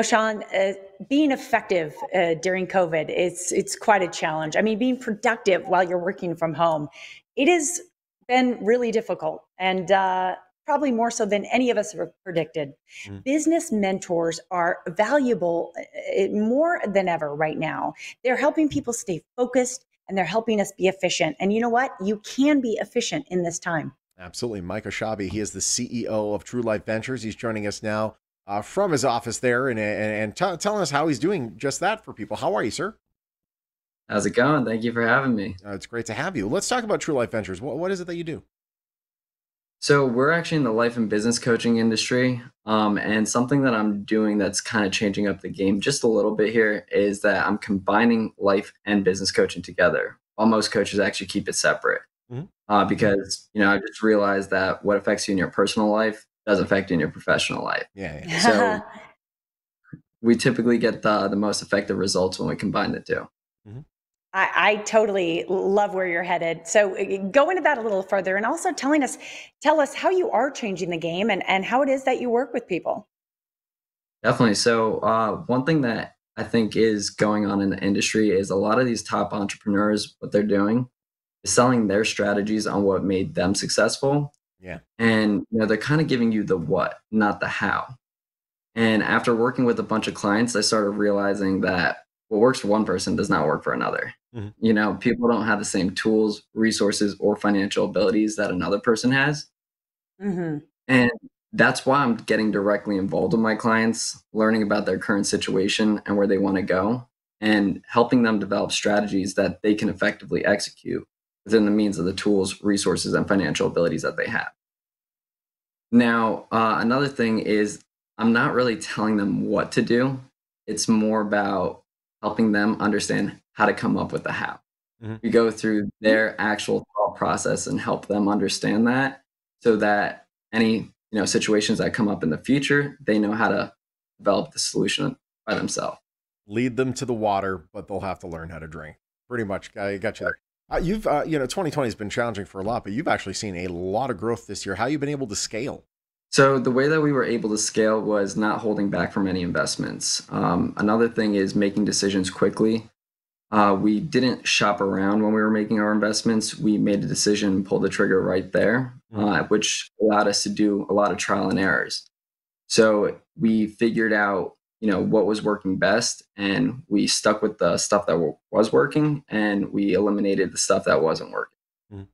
Sean, being effective during COVID, it's quite a challenge. I mean, being productive while you're working from home, it has been really difficult, and probably more so than any of us have predicted. Mm. Business mentors are valuable more than ever right now. They're helping people stay focused, and they're helping us be efficient. And you know what? You can be efficient in this time. Absolutely. Mike Ashabi, he is the CEO of True Life Ventures. He's joining us now from his office there and telling us how he's doing just that for people. How are you, sir? How's it going? Thank you for having me. It's great to have you. Let's talk about True Life Ventures. What is it that you do? So, we're actually in the life and business coaching industry. And something that I'm doing that's kind of changing up the game just a little bit here is that I'm combining life and business coaching together, while most coaches actually keep it separate. Mhm. Because, I just realized that what affects you in your personal life does affect you in your professional life. Yeah, yeah. So, we typically get the most effective results when we combine the two. Mhm. I totally love where you're headed. So go into that a little further and also tell us how you are changing the game and how it is that you work with people. Definitely. So, one thing that I think is going on in the industry is a lot of these top entrepreneurs, what they're doing is selling their strategies on what made them successful. Yeah. And, they're kind of giving you the what, not the how. And after working with a bunch of clients, I started realizing that what works for one person does not work for another. Mhm. People don't have the same tools, resources, or financial abilities that another person has. Hmm. And that's why I'm getting directly involved with my clients, learning about their current situation and where they want to go, and helping them develop strategies that they can effectively execute within the means of the tools, resources, and financial abilities that they have. Now, another thing is I'm not really telling them what to do. It's more about helping them understand how to come up with the how. Mhm. We go through their actual thought process and help them understand that so that any situations that come up in the future, they know how to develop the solution by themselves. Lead them to the water, but they'll have to learn how to drink. Pretty much. I got you there. You've, 2020 has been challenging for a lot, but you've actually seen a lot of growth this year. How you been able to scale? So the way that we were able to scale was not holding back from any investments. Another thing is making decisions quickly. We didn't shop around when we were making our investments. We made a decision, pulled the trigger right there, which allowed us to do a lot of trial and errors. So we figured out, what was working best, and we stuck with the stuff that was working, and we eliminated the stuff that wasn't working. Mhm.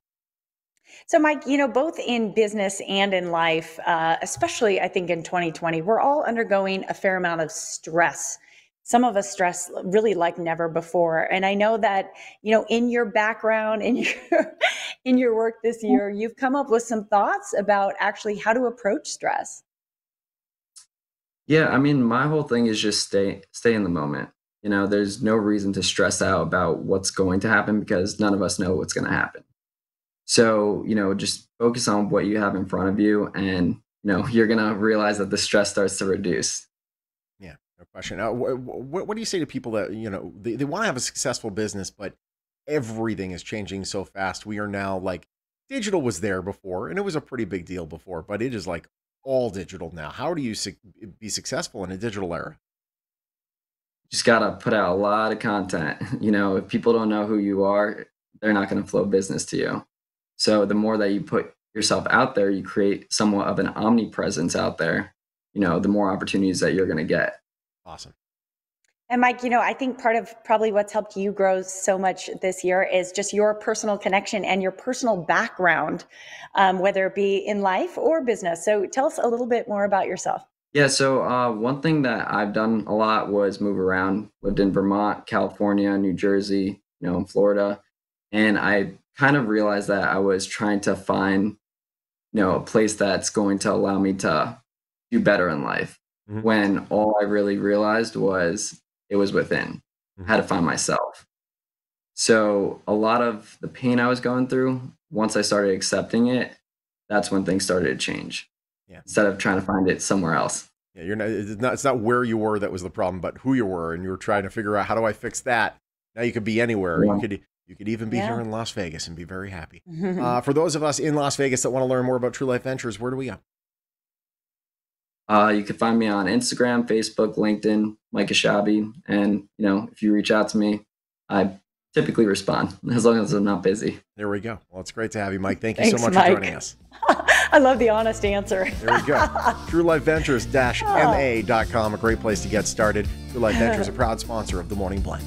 So, Mike, both in business and in life, especially I think in 2020, we're all undergoing a fair amount of stress. Some of us stress really like never before. And I know that, in your background, in your in your work this year, you've come up with some thoughts about actually how to approach stress. Yeah, I mean, my whole thing is just stay in the moment. There's no reason to stress out about what's going to happen because none of us know what's going to happen. So, just focus on what you have in front of you and, you're going to realize that the stress starts to reduce. Yeah, no question. What do you say to people that, they want to have a successful business, but everything is changing so fast? We are now like digital was there before, and it was a pretty big deal before, but it is like all digital now. How do you be successful in a digital era? Just got to put out a lot of content. If people don't know who you are, they're not going to flow business to you. So the more that you put yourself out there, you create somewhat of an omnipresence out there, the more opportunities that you're going to get. Awesome. And Mike, I think part of probably what's helped you grow so much this year is just your personal connection and your personal background, whether it be in life or business. So tell us a little bit more about yourself. Yeah, so one thing that I've done a lot was move around. Lived in Vermont, California, New Jersey, in Florida, and I kind of realized that I was trying to find, a place that's going to allow me to do better in life. Mhm. When all I really realized was it was within. I Mhm. had to find myself. So a lot of the pain I was going through, once I started accepting it, that's when things started to change. Yeah. Instead of trying to find it somewhere else. Yeah, it's not where you were that was the problem, but who you were, and you were trying to figure out how do I fix that. Now you could be anywhere. Yeah. You could even be here Yeah. in Las Vegas and be very happy. For those of us in Las Vegas that want to learn more about True Life Ventures, where do we go? You can find me on Instagram, Facebook, LinkedIn, Mike Ashabi. And, if you reach out to me, I typically respond as long as I'm not busy. There we go. Well, it's great to have you, Mike. Thank you Thanks, so much Mike. for joining us. I love the honest answer. There we go. TrueLifeVentures-MA.com, a great place to get started. True Life Ventures, a proud sponsor of The Morning Blend.